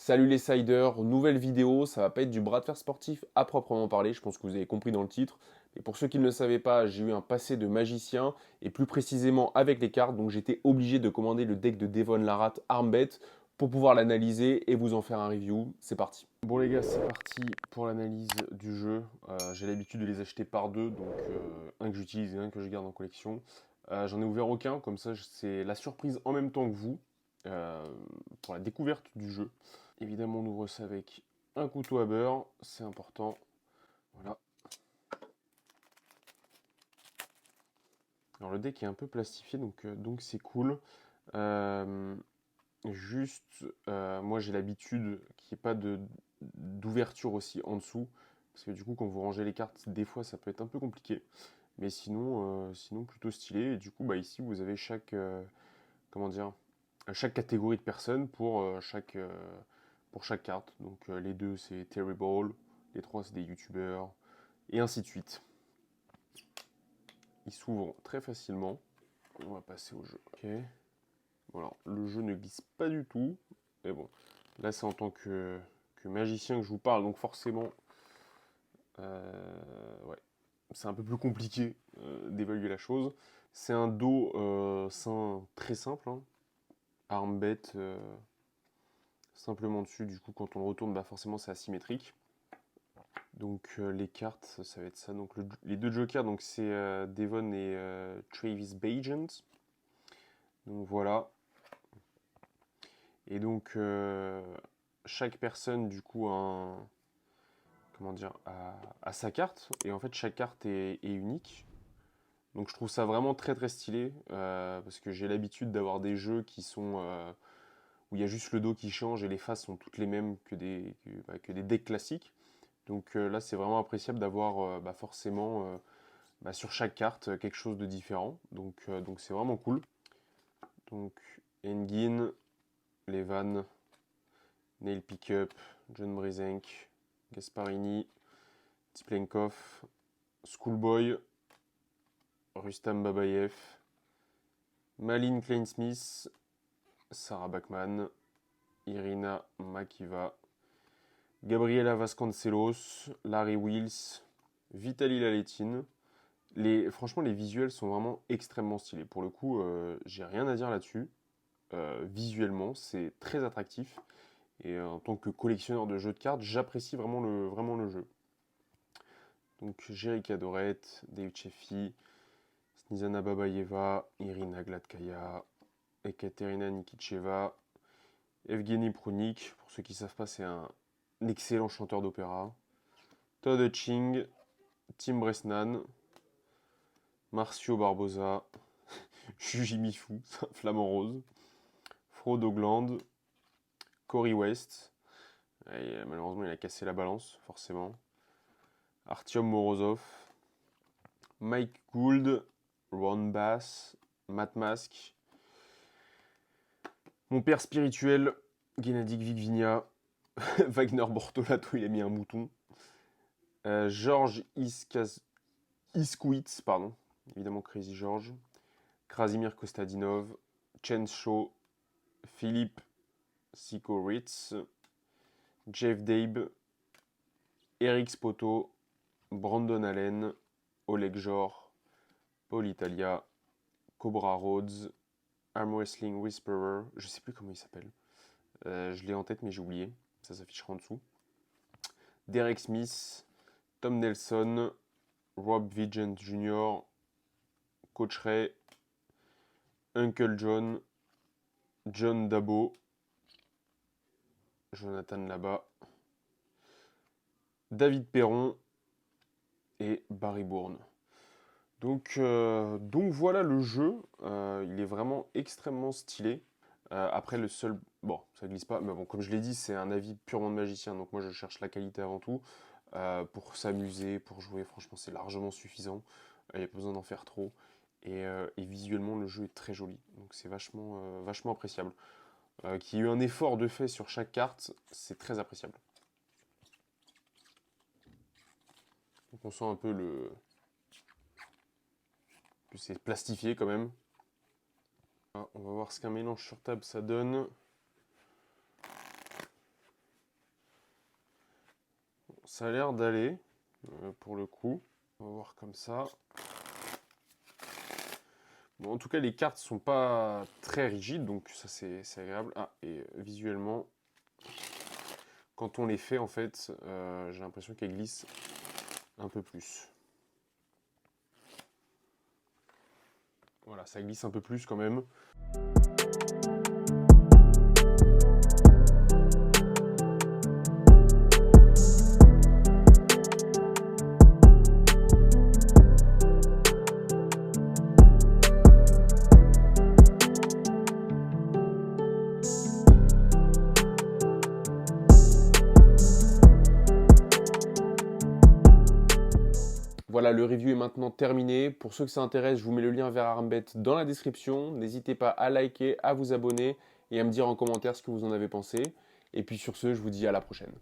Salut les siders, nouvelle vidéo, ça va pas être du bras de fer sportif à proprement parler, je pense que vous avez compris dans le titre. Mais pour ceux qui ne le savaient pas, j'ai eu un passé de magicien, et plus précisément avec les cartes, donc j'étais obligé de commander le deck de Devon Larratt Armbet pour pouvoir l'analyser et vous en faire un review. C'est parti. Bon les gars, c'est parti pour l'analyse du jeu. J'ai l'habitude de les acheter par deux, donc un que j'utilise et un que je garde en collection. J'en ai ouvert aucun, comme ça c'est la surprise en même temps que vous, euh, pour la découverte du jeu. Évidemment, on ouvre ça avec un couteau à beurre, c'est important. Voilà. Alors le deck est un peu plastifié, donc c'est cool. Euh, moi j'ai l'habitude qu'il n'y ait pas d'ouverture aussi en dessous. Parce que du coup, quand vous rangez les cartes, des fois ça peut être un peu compliqué. Mais sinon plutôt stylé. Et du coup, bah, ici vous avez comment dire, chaque catégorie de personnes pour chaque carte. Donc les deux c'est Terrible, les trois c'est des youtubeurs, et ainsi de suite. Ils s'ouvrent très facilement. On va passer au jeu. Ok. Voilà, le jeu ne glisse pas du tout. Mais bon, là c'est en tant que magicien que je vous parle, donc forcément, ouais, c'est un peu plus compliqué d'évaluer la chose. C'est un dos très simple, hein. Armbet simplement dessus, du coup quand on le retourne, bah forcément c'est asymétrique. Donc les cartes, ça va être ça. Donc les deux jokers, donc c'est Devon et Travis Bagent. Donc voilà. Et donc chaque personne du coup comment dire, a sa carte. Et en fait chaque carte est unique. Donc je trouve ça vraiment très très stylé parce que j'ai l'habitude d'avoir des jeux qui sont où il y a juste le dos qui change et les faces sont toutes les mêmes que des decks classiques. Donc là c'est vraiment appréciable d'avoir forcément sur chaque carte quelque chose de différent. Donc c'est vraiment cool. Donc Engin, Levan, Neil Pickup, John Brizenk, Gasparini, Tiplenkov, Schoolboy, Rustam Babayev, Malin Kleinsmith, Sarah Bachmann, Irina Makiva, Gabriela Vasconcelos, Larry Wills, Vitaly Laletin. Franchement, les visuels sont vraiment extrêmement stylés. Pour le coup, j'ai rien à dire là-dessus. Visuellement, c'est très attractif. Et en tant que collectionneur de jeux de cartes, j'apprécie vraiment le jeu. Donc Jerika Doret, Dave Chefi, Snizana Babayeva, Irina Gladkaya, Ekaterina Nikicheva, Evgeny Prunik. Pour ceux qui ne savent pas, c'est un excellent chanteur d'opéra. Todd Ching, Tim Bresnan, Marcio Barbosa, Juji Mifu, Flamand Rose, Frodo Gland, Corey West. Et malheureusement, il a cassé la balance, forcément. Artyom Morozov, Mike Gould, Ron Bass, Matt Mask, mon père spirituel, Gennady Vigvinia, Wagner Bortolato, il a mis un mouton, Georges Iskowitz, pardon, évidemment Crazy George, Krasimir Kostadinov, Chen Shaw, Philippe Sikoritz, Jeff Dabe, Eric Spoto, Brandon Allen, Oleg Jor, Paul Italia, Cobra Rhodes, Arm Wrestling Whisperer, je sais plus comment il s'appelle. Je l'ai en tête mais j'ai oublié, ça s'affichera en dessous. Derek Smith, Tom Nelson, Rob Vigent Jr., Coach Ray, Uncle John, John Dabo, Jonathan Laba, David Perron et Barry Bourne. Donc voilà le jeu, il est vraiment extrêmement stylé. Après le seul, bon ça glisse pas, mais bon comme je l'ai dit c'est un avis purement de magicien, donc moi je cherche la qualité avant tout. Pour s'amuser, pour jouer, franchement c'est largement suffisant, il n'y a pas besoin d'en faire trop. Et visuellement le jeu est très joli, donc c'est vachement appréciable. Qu'il y ait eu un effort de fait sur chaque carte, c'est très appréciable. Donc on sent un peu que c'est plastifié quand même. Ah, on va voir ce qu'un mélange sur table ça donne. ça a l'air d'aller, pour le coup. On va voir comme ça. Bon, en tout cas, les cartes sont pas très rigides, donc ça c'est agréable. Ah, et visuellement, quand on les fait, en fait, j'ai l'impression qu'elles glissent un peu plus. Voilà, ça glisse un peu plus quand même. Voilà, le review est maintenant terminé. Pour ceux que ça intéresse, je vous mets le lien vers Armbet dans la description. N'hésitez pas à liker, à vous abonner et à me dire en commentaire ce que vous en avez pensé. Et puis sur ce, je vous dis à la prochaine.